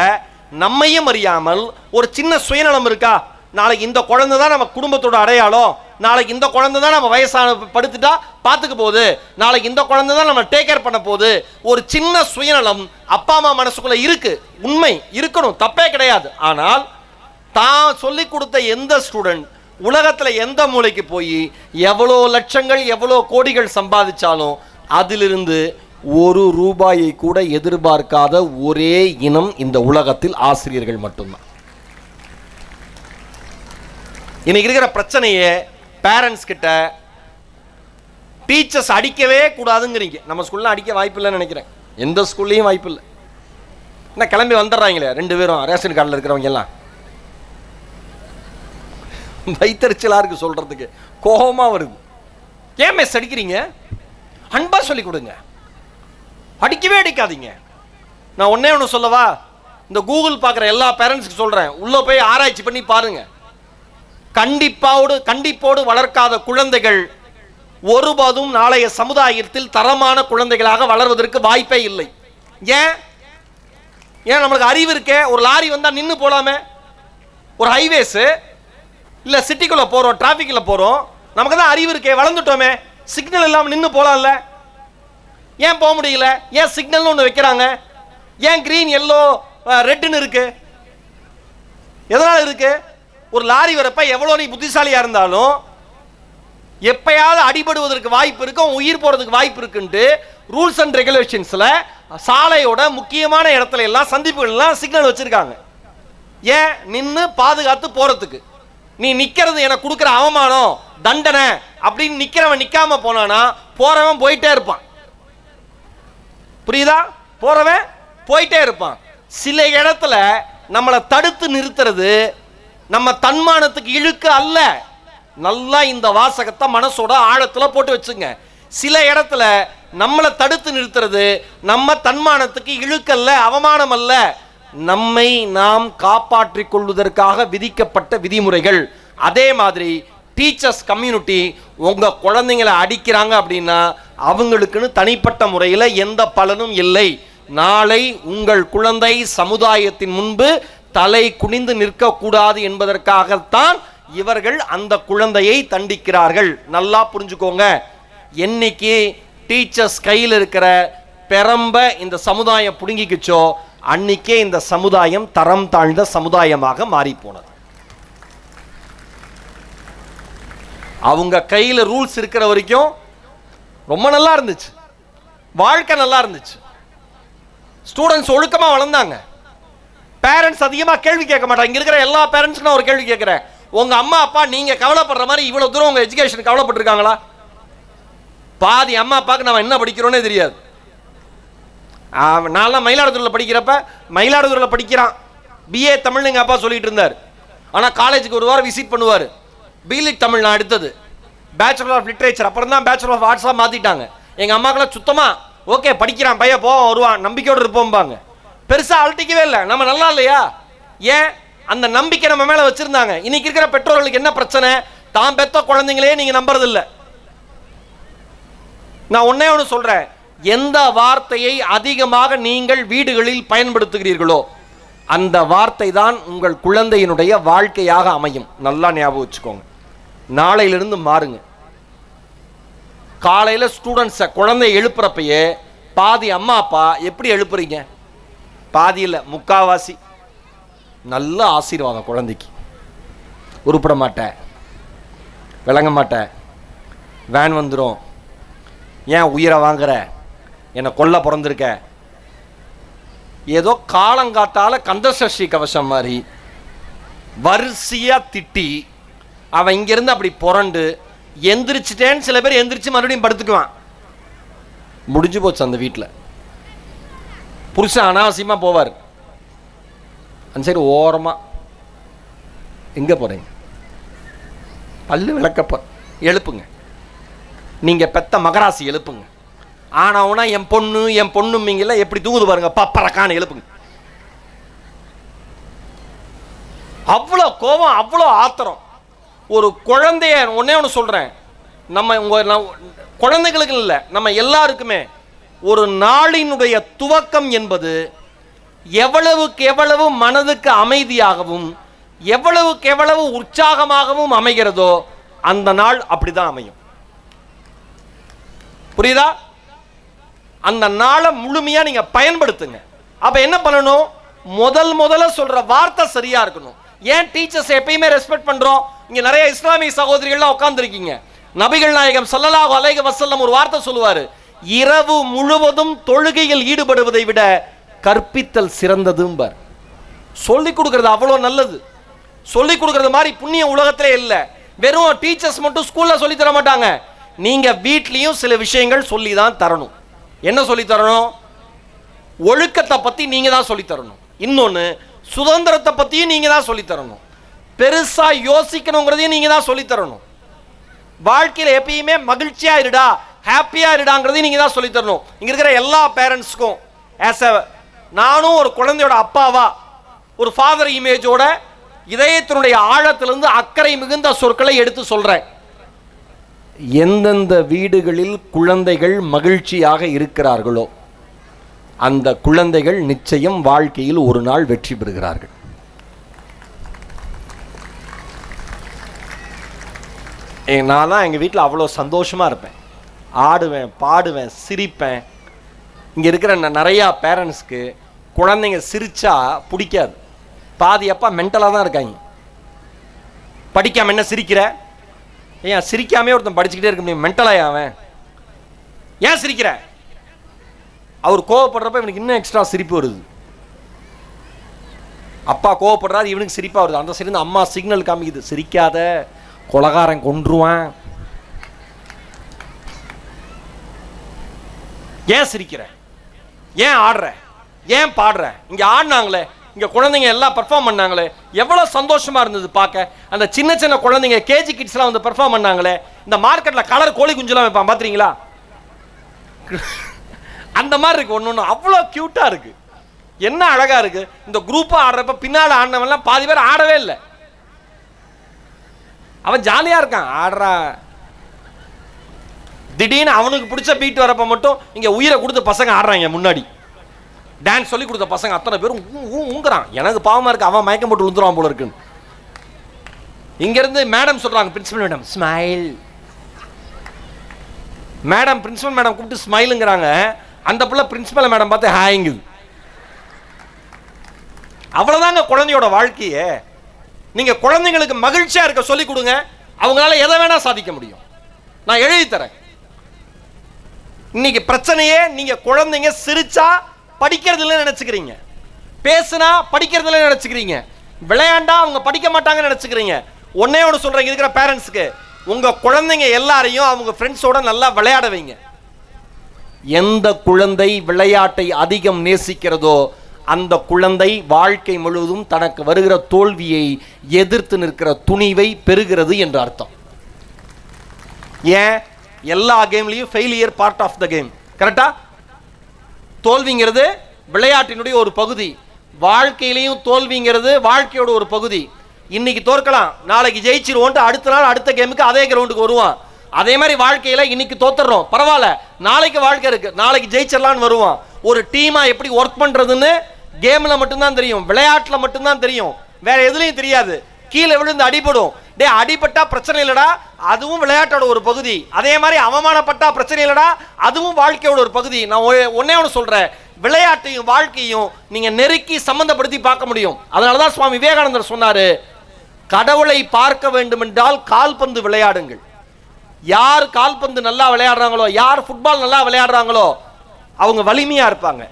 நம்மையும் அறியாமல் ஒரு சின்ன சுயநலம் இருக்கா? நாளைக்கு இந்த குழந்தை தான் நம்ம குடும்பத்தோட அடையாளம், நாளைக்கு இந்த குழந்தை தான் நம்ம வயசான படுத்துட்டா பார்த்துக்க போகுது, நாளைக்கு இந்த குழந்தை தான் நம்ம டேக் கேர் பண்ண போகுது. ஒரு சின்ன சுயநலம் அப்பா அம்மா மனசுக்குள்ள இருக்கு. உண்மை இருக்கணும், தப்பே கிடையாது. ஆனால் தான் சொல்லி கொடுத்த எந்த ஸ்டூடெண்ட் உலகத்தில் எந்த மூலைக்கு போய் எவ்வளோ லட்சங்கள் எவ்வளோ கோடிகள் சம்பாதிச்சாலும் அதிலிருந்து ஒரு ரூபாயை கூட எதிர்பார்க்காத ஒரே இனம் இந்த உலகத்தில் ஆசிரியர்கள் மட்டும்தான். இன்னைக்கு இருக்கிற பிரச்சனையே பேரண்ட்ஸ் கிட்ட டீச்சர்ஸ் அடிக்கவே கூடாதுங்கிறீங்க. நம்ம ஸ்கூல்ல அடிக்க வாய்ப்பு இல்லைன்னு நினைக்கிறேன், எந்த ஸ்கூல்லையும் வாய்ப்பு இல்லை. என்ன கிளம்பி வந்துடுறாங்களே 2 பேரும் ரேஷன் கார்டில் இருக்கிறவங்க எல்லாம். வைத்தறிச்சலா இருக்கு சொல்றதுக்கு, கோபமா வருது. ஏன் மிஸ் அடிக்கிறீங்க? அன்பா சொல்லி கொடுங்க, அடிக்கவே அடிக்காதீங்க. நான் ஒன்னே ஒன்று சொல்லவா, இந்த கூகுள் பார்க்குற எல்லா பேரண்ட்ஸ்க்கு சொல்றேன், உள்ள போய் ஆராய்ச்சி பண்ணி பாருங்க. கண்டிப்போடு வளர்க்காத குழந்தைகள் ஒருபோதும் நாளைய சமுதாயத்தில் தரமான குழந்தைகளாக வளர்வதற்கு வாய்ப்பே இல்லை. ஏன்? நம்மளுக்கு அறிவு இருக்கே. ஒரு லாரி வந்தா நின்று போலாமே, ஒரு ஹைவேஸ் இல்ல சிட்டிக்குள்ள போறோம், டிராபிக்ல போறோம், நமக்கு தான் அறிவு இருக்கே, வளர்ந்துட்டோமே, சிக்னல் இல்லாம நின்று போலாம்ல. ஏன் போக முடியல? ஏன் சிக்னல் ஒன்று வைக்கிறாங்க? ஏன் கிரீன் எல்லோ ரெட்னு இருக்கு? எதனால இருக்கு? ஒரு லாரி வரப்ப எவ்வளோ நீ புத்திசாலியா இருந்தாலும் எப்பயாவது அடிபடுவதற்கு வாய்ப்பு இருக்கு, உயிர் போறதுக்கு வாய்ப்பு இருக்குன்ட்டு ரூல்ஸ் அண்ட் ரெகுலேஷன்ஸ்ல சாலையோட முக்கியமான இடத்துல எல்லாம் சந்திப்புகள் எல்லாம் சிக்னல் வச்சிருக்காங்க. ஏன்? நின்று பாதுகாத்து போறதுக்கு. நீ நிக்கிறது எனக்கு கொடுக்குற அவமானம் தண்டனை அப்படின்னு நிக்கிறவன் நிக்காம போனானா போறவன் போயிட்டே இருப்பான். புரியுதா? போறவன் போயிட்டே இருப்பான். சில இடத்துல நம்மளை தடுத்து நிறுத்துறது நம்ம தன்மானத்துக்கு இழுக்கு அல்ல. நல்லா இந்த வாசகத்தை மனசோட ஆழத்துல போட்டு வச்சுங்க. சில இடத்துல நம்மளை தடுத்து நிறுத்துறது நம்ம தன்மானத்துக்கு இழுக்கல்ல, அவமானம் அல்ல, நம்மை நாம் காப்பாற்றிக் கொள்வதற்காக விதிக்கப்பட்ட விதிமுறைகள். அதே மாதிரி டீச்சர்ஸ் கம்யூனிட்டி உங்க குழந்தைங்களை அடிக்கிறாங்க அப்படின்னா அவங்களுக்குன்னு தனிப்பட்ட முறையில் எந்த பலனும் இல்லை. நாளை உங்கள் குழந்தை சமுதாயத்தின் முன்பு தலை குனிந்து நிற்கக்கூடாது என்பதற்காகத்தான் இவர்கள் அந்த குழந்தையை தண்டிக்கிறார்கள். நல்லா புரிஞ்சுக்கோங்க. என்னைக்கு டீச்சர்ஸ் கையில் இருக்கிற பெரம்ப இந்த சமுதாயம் புடுங்கிக்கிச்சோ அன்னைக்கே இந்த சமுதாயம் தரம் தாழ்ந்த சமுதாயமாக மாறி போனது. அவங்க கையில் ரூல்ஸ் இருக்கிற வரைக்கும் ரொம்ப நல்லா இருந்துச்சு, வாழ்க்கை நல்லா இருந்துச்சு, ஸ்டூடெண்ட்ஸ் ஒழுக்கமா வளர்ந்தாங்க, பேரண்ட்ஸ் அதிகமா கேள்வி கேட்க மாட்டாங்க. இங்க இருக்கிற எல்லா பேரண்ட்ஸ்க்கு நான் ஒரு கேள்வி கேட்கிறேன், உங்க அம்மா அப்பா நீங்க கவலைப்படுற மாதிரி இவ்வளவு தூரம் உங்க எஜுகேஷன் கவலைப்பட்டிருக்காங்களா? பாதி அம்மா அப்பாவுக்கு நம்ம என்ன படிக்கிறோன்னே தெரியாது. நான்லாம் மயிலாடுதுறையில் படிக்கிறப்ப மயிலாடுதுறையில் படிக்கிறான், பிஏ தமிழ்னு எங்கள் அப்பா சொல்லிட்டு இருந்தார். ஆனால் காலேஜுக்கு ஒரு வாரம் விசிட் பண்ணுவார். பிலிட் தமிழ் நான் எடுத்தது, பேச்சுலர் ஆஃப் லிட்ரேச்சர், அப்புறம் தான் பேச்சுலர் ஆஃப் ஆர்ட்ஸாக மாற்றிட்டாங்க. எங்கள் அம்மாக்கெல்லாம் சுத்தமாக ஓகே படிக்கிறான் பையன் போவான் வருவான் நம்பிக்கையோடு இருப்போம்பாங்க. பெருசாக அழட்டிக்கவே இல்லை. நம்ம நல்லா இல்லையா? ஏன்? அந்த நம்பிக்கை நம்ம மேலே வச்சுருந்தாங்க. இன்னைக்கு இருக்கிற பெற்றோர்களுக்கு என்ன பிரச்சனை? தான் பெற்ற குழந்தைங்களே நீங்கள் நம்புறதில்ல. நான் ஒன்னே ஒன்று சொல்கிறேன், எந்த வார்த்தையை அதிகமாக நீங்கள் வீடுகளில் பயன்படுத்துகிறீர்களோ அந்த வார்த்தை தான் உங்கள் குழந்தையினுடைய வாழ்க்கையாக அமையும். நல்லா ஞாபகம் வச்சுக்கோங்க. நாளையிலிருந்து மாறுங்க. காலையில் ஸ்டூடெண்ட்ஸை குழந்தை எழுப்புறப்பயே பாதி அம்மா அப்பா எப்படி எழுப்புறீங்க? பாதி இல்லை, முக்காவாசி. நல்ல ஆசீர்வாதம் குழந்தைக்கு. உருப்பட மாட்டேன், விளங்க மாட்டேன், வேன் வந்துடும், ஏன் உயிரை வாங்குற, என்னை கொல்ல பிறந்திருக்க, ஏதோ காலங்காத்தால கந்தசஷ்டி கவசம் மாதிரி வரிசையா திட்டி அவன் இங்கிருந்து அப்படி புரண்டு எந்திரிச்சிட்டேன்னு சில பேர் எந்திரிச்சு மறுபடியும் படுத்துக்குவான். முடிஞ்சு போச்சு அந்த வீட்டில். புருஷன் அனாவசியமா போவார். அந்த சைடு ஓரமா எங்க போறீங்க? பல்லு விளக்கப்ப எழுப்புங்க. நீங்க பெத்த மகராசி எழுப்புங்க. ஆனாவுனா என் பொண்ணுமிங்கல எப்படி தூங்குது பாருங்க, பப்பரக்கான எழுப்புங்க. அவ்வளோ கோபம், அவ்வளோ ஆத்திரம். ஒரு குழந்தைய ஒன்னே ஒன்று சொல்றேன், நம்ம குழந்தைகளுக்கு இல்லை, நம்ம எல்லாருக்குமே ஒரு நாளினுடைய துவக்கம் என்பது எவ்வளவுக்கு எவ்வளவு மனதுக்கு அமைதியாகவும் எவ்வளவுக்கு எவ்வளவு உற்சாகமாகவும் அமைகிறதோ அந்த நாள் அப்படிதான் அமையும். புரியுதா? அந்த நாளை முழுமையா நீங்க பயன்படுத்துங்க. அப்ப என்ன பண்ணணும்? முதல்ல சொல்ற வார்த்தை சரியா இருக்கணும். ஏன் டீச்சர்ஸ் எப்பயுமே ரெஸ்பெக்ட் பண்றோம்? இங்க நிறைய இஸ்லாமிய சகோதரிகள்லாம் உட்கார்ந்து இருக்கீங்க. நபிகள் நாயகம் ஸல்லல்லாஹு அலைஹி வஸல்லம் ஒரு வார்த்தை சொல்லுவாரு, இரவு முழுவதும் தொழுகையில் ஈடுபடுவதை விட கற்பித்தல் சிறந்ததும்பார். சொல்லிக் கொடுக்கிறது அவ்வளோ நல்லது. சொல்லிக் கொடுக்கிறது மாதிரி புண்ணிய உலகத்திலே இல்லை. வெறும் டீச்சர்ஸ் மட்டும் ஸ்கூல்ல சொல்லி தர மாட்டாங்க. நீங்க வீட்லயும் சில விஷயங்கள் சொல்லி தான் தரணும். என்ன சொல்லி தரணும்? ஒழுக்கத்தை பத்தி நீங்க தான் சொல்லி தரணும். இன்னொன்னு, சுதந்திரத்தை பத்தியும் நீங்க தான் சொல்லி தரணும். பெருசா யோசிக்கணுங்கிறதையும் நீங்க தான் சொல்லி தரணும். வாழ்க்கையில் எப்பயுமே மகிழ்ச்சியா இருடா, ஹாப்பியா இருடாங்கிறதையும் நீங்க தான் சொல்லி தரணும். இங்க இருக்கிற எல்லா பேரண்ட்ஸ்க்கும் நானும் ஒரு குழந்தையோட அப்பாவா ஒரு ஃபாதர் இமேஜோட இதயத்தினுடைய ஆழத்திலிருந்து அக்கறை மிகுந்த சொற்களை எடுத்து சொல்றேன். எந்தெந்த வீடுகளில் குழந்தைகள் மகிழ்ச்சியாக இருக்கிறார்களோ அந்த குழந்தைகள் நிச்சயம் வாழ்க்கையில் ஒரு நாள் வெற்றி பெறுகிறார்கள். நான் எங்கள் வீட்டில் அவ்வளோ சந்தோஷமாக இருப்பேன். ஆடுவேன், பாடுவேன், சிரிப்பேன். இங்கே இருக்கிற நிறையா பேரண்ட்ஸ்க்கு குழந்தைங்க சிரிச்சா பிடிக்காது. பாதி அப்பா மென்டலாக தான் இருக்காங்க. படிக்காம என்ன சிரிக்கிற? ஏன் சிரிக்காமே ஒருத்தன் படிச்சுக்கிட்டே இருக்க முடியும்? மென்டலாக அவன் ஏன் சிரிக்கிற? அவர் கோவப்படுறப்ப இவனுக்கு இன்னும் எக்ஸ்ட்ரா சிரிப்பு வருது. அப்பா கோவப்படுறாரு, இவனுக்கு சிரிப்பாக வருது. அந்த சைடு அம்மா சிக்னல் காமிக்குது, சிரிக்காத, கொலகாரன் கொன்றுவான். ஏன் சிரிக்கிற? ஏன் ஆடுற? ஏன் பாடுற? இங்க ஆடினாங்களே, இங்க குழந்தைங்க எல்லாம் பெர்ஃபார்ம் பண்ணாங்களே, எவ்வளவு சந்தோஷமா இருந்தது பார்க்க. அந்த சின்ன சின்ன குழந்தைங்க கேஜி கிட்ஸ்லாம் வந்து பெர்ஃபார்ம் பண்ணாங்களே. இந்த மார்க்கெட்ல கலர் கோழி குஞ்சுலாம் வைப்பான் பாத்துறீங்களா? அந்த மாதிரி இருக்கு. ஒன்று அவ்வளோ கியூட்டா இருக்கு. என்ன அழகா இருக்கு. இந்த குரூப்பா ஆடுறப்ப பின்னால ஆடினவன்லாம் பாதி பேர் ஆடவே இல்லை. அவன் ஜாலியா இருக்கான், ஆடுறா. திடீர்னு அவனுக்கு பிடிச்ச பீட் வரப்ப மட்டும் இங்க உயிரை கொடுத்த பசங்க ஆடுறாங்க. முன்னாடி டான்ஸ் சொல்லி கொடுத்த பசங்க அத்தனை பேரும் ஊங்குறான். எனக்கு பாவமா இருக்கு, அவன் மயக்கம் போட்டு விழுந்துருவான் போல இருக்குன்னு. இங்க இருந்து மேடம் சொல்றாங்க, principal madam smile. Madam principal madam கூப்பிட்டு ஸ்மைலுங்கிறாங்க. அந்த புள்ள பிரின்சிபல் மேடம் பார்த்து ஹாய்ங்குது. அவ்வளவுதாங்க குழந்தையோட வாழ்க்கையே. நீங்க குழந்தைங்களுக்கு மகிழ்ச்சியா இருக்க சொல்லி கொடுங்க, அவங்களால எதை வேணா சாதிக்க முடியும். நான் எழுதி தரேன். இன்னைக்கு பிரச்சனையே நீங்க குழந்தைங்க சிரிச்சா படிக்கிறதுல நினைச்சுக்கிறீங்க, பேசுனா படிக்கிறதுல நினைச்சுக்கிறீங்க, விளையாண்டா அவங்க படிக்க மாட்டாங்கன்னு நினைச்சுக்கிறீங்க. ஒன்னே ஒன்று சொல்றேன் இருக்கிற பேரண்ட்ஸ்க்கு, உங்க குழந்தைங்க எல்லாரையும் அவங்க ஃப்ரெண்ட்ஸோட நல்லா விளையாட வைங்க. எந்த குழந்தை விளையாட்டை அதிகம் நேசிக்கிறதோ அந்த குழந்தை வாழ்க்கை முழுவதும் தனக்கு வருகிற தோல்வியை எதிர்த்து நிற்கிற துணிவை பெறுகிறது என்று அர்த்தம். ஏன்? எல்லா கேம்லையும் failure part of the game. கரெக்டா? தோல்விங்கிறது விளையாட்டினுடைய ஒரு பகுதி, வாழ்க்கையிலையும் தோல்விங்கிறது வாழ்க்கையோட ஒரு பகுதி. இன்னைக்கு தோற்கலாம், நாளைக்கு ஜெயிச்சிருவோன்ட்டு அடுத்த நாள் அடுத்த கேமுக்கு அதே கிரவுண்டுக்கு வருவான். அதே மாதிரி வாழ்க்கையில் இன்னைக்கு தோத்துறோம், பரவாயில்ல, நாளைக்கு வாழ்க்கை இருக்கு, நாளைக்கு ஜெயிச்சிடலான்னு வருவான். ஒரு டீமா எப்படி ஒர்க் பண்றதுன்னு கேம்ல மட்டும்தான் தெரியும், விளையாட்டுல மட்டும்தான் தெரியும், வேற எதுலையும் தெரியாது. கீழே விழுந்து அடிபடும், டே அடிபட்டா பிரச்சனை இல்லடா, அதுவும் விளையாட்டோட ஒரு பகுதி. அதே மாதிரி அவமானப்பட்டா பிரச்சனை இல்லடா, அதுவும் வாழ்க்கையோட ஒரு பகுதி. நான் ஒன்னே ஒன்று சொல்றேன், விளையாட்டையும் வாழ்க்கையும் நீங்க நெருக்கி சம்பந்தப்படுத்தி பார்க்க முடியும். அதனாலதான் சுவாமி விவேகானந்தர் சொன்னாரு, கடவுளை பார்க்க வேண்டும் என்றால் கால்பந்து விளையாடுங்கள். யார் கால்பந்து நல்லா விளையாடுறாங்களோ, யார் ஃபுட்பால் நல்லா விளையாடுறாங்களோ அவங்க வலிமையா இருப்பாங்க.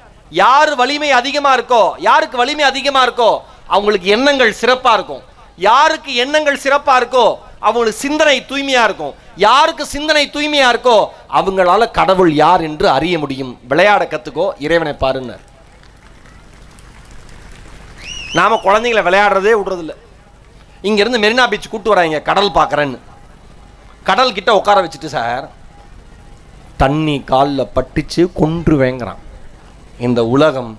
யார் வலிமை அதிகமா இருக்கோ, யாருக்கு வலிமை அதிகமா இருக்கோ அவங்களுக்கு எண்ணங்கள் சிறப்பா இருக்கும். யாருக்கு எண்ணங்கள் சிறப்பா இருக்கோ அவங்களுக்கு சிந்தனை தூய்மையா இருக்கும். யாருக்கு சிந்தனை தூய்மையா இருக்கோ அவங்களால கடவுள் யார் என்று அறிய முடியும். விளையாட கத்துக்கோ, இறைவனை பாருங்க. நாம குழந்தைங்களை விளையாடுறதே விடுறதில்ல. இங்கிருந்து மெரினா பீச் கூட்டு வராங்க, கடல் பார்க்குறேன்னு. கடல் கிட்ட உட்கார வச்சுட்டு, சார் தண்ணி காலில் பட்டுச்சு கொன்று வேங்குறான். இந்த உலகம்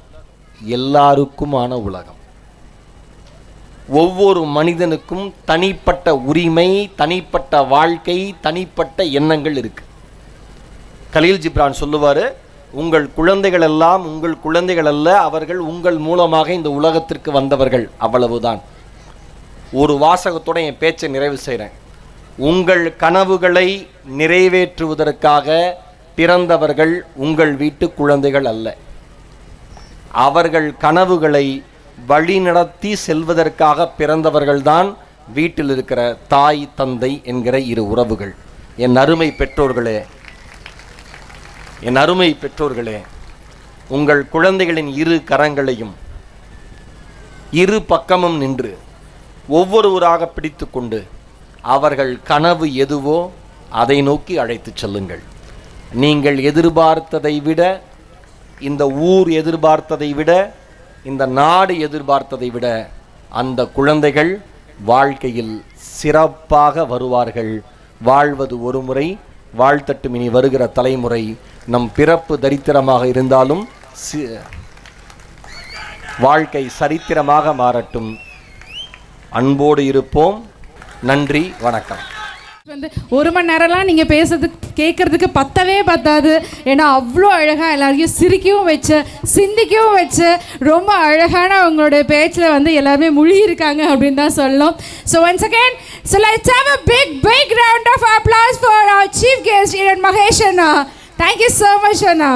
எல்லாருக்குமான உலகம். ஒவ்வொரு மனிதனுக்கும் தனிப்பட்ட உரிமை, தனிப்பட்ட வாழ்க்கை, தனிப்பட்ட எண்ணங்கள் இருக்கு. கலீல் ஜிப்ரான் சொல்லுவார், உங்கள் குழந்தைகள் எல்லாம் உங்கள் குழந்தைகள் அல்ல, அவர்கள் உங்கள் மூலமாக இந்த உலகத்திற்கு வந்தவர்கள், அவ்வளவுதான். ஒரு வாசகத்தோட என் பேச்சை நிறைவு செய்கிறேன். உங்கள் கனவுகளை நிறைவேற்றுவதற்காக பிறந்தவர்கள் உங்கள் வீட்டு குழந்தைகள் அல்ல. அவர்கள் கனவுகளை வழிநடத்தி செல்வதற்காக பிறந்தவர்கள்தான் வீட்டில் இருக்கிற தாய் தந்தை என்கிற இரு உறவுகள். என் அருமை பெற்றோர்களே, என் அருமை பெற்றோர்களே, உங்கள் குழந்தைகளின் இரு கரங்களையும் இரு பக்கமும் நின்று ஒவ்வொருவராக பிடித்து கொண்டு அவர்கள் கனவு எதுவோ அதை நோக்கி அழைத்து செல்லுங்கள். நீங்கள் எதிர்பார்த்ததை விட, இந்த ஊர் எதிர்பார்த்ததை விட, இந்த நாடு எதிர்பார்த்ததை விட அந்த குழந்தைகள் வாழ்க்கையில் சிறப்பாக வருவார்கள். வாழ்வது ஒரு முறை, வாழ்த்தட்டும் இனி வருகிற தலைமுறை. நம் பிறப்பு தரித்திரமாக இருந்தாலும் வாழ்க்கை சரித்திரமாக மாறட்டும். அன்போடு இருப்போம். நன்றி, வணக்கம். வந்து ஒரு மணி நேரம்லாம் நீங்கள் பேசுறதுக்கு கேட்குறதுக்கு பத்தாது. ஏன்னா அவ்வளோ அழகாக எல்லாரையும் சிரிக்கவும் வச்சு சிந்திக்கவும் வச்சு ரொம்ப அழகான உங்களுடைய பேச்சில் வந்து எல்லாருமே முழுகியிருக்காங்க அப்படின்னு தான் சொல்லணும். So once again, so let's have a big round of applause for our chief guest, Mahesh Anna. Thank you so much, Anna.